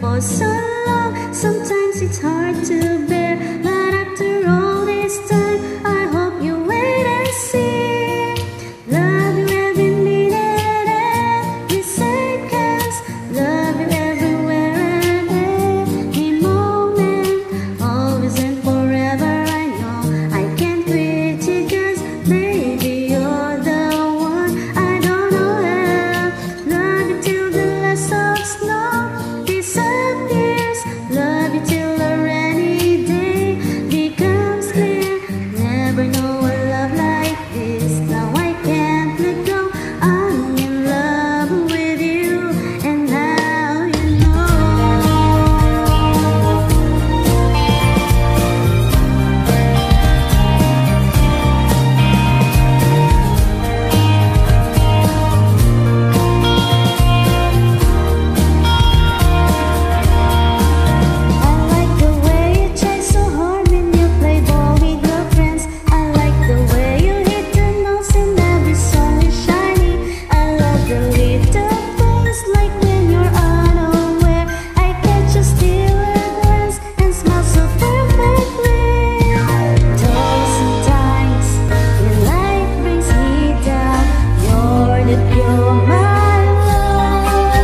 for so long. Sometimes it's hard to bear, but after all this time, I hope you wait and see. Love you every minute, every seconds. Love you everywhere and every moment. Always and forever, I know I can't quit you, 'cause baby, you're the one. I don't know how. Love you till the last of snow disappears. Love you till a rainy day becomes clear. Never know a love like this. Now I can't let go. I'm in love with you, and now you know. I like the way you try so hard when you play ball with your friends. I like the way you hit the notes in every song is shiny. I love the little things like when you're unaware. I catch you steal a glance and smile so perfectly. Though sometimes when life brings me down, you're the pure my love.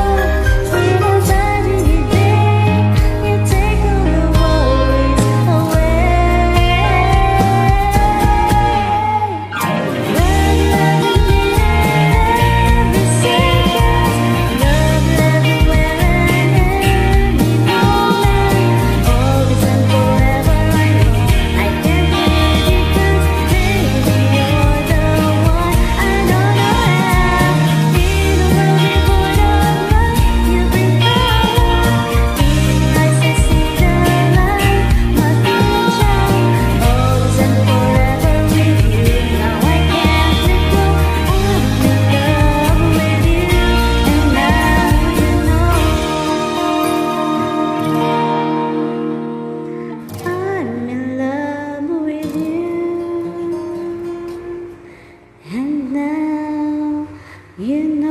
In a tragedy day, you take all the worries away. Love you every minute, every second. Love you everywhere and every moment. Always and forever, I know I can't leave you, 'cause baby, you're the one. I don't know how. In a world devoid of love, you bring power. In your eyes I see the light, my future. Always and forever with you. Now I can't let go. I'm in love with you, and now you know. I'm in love with you, and now you know.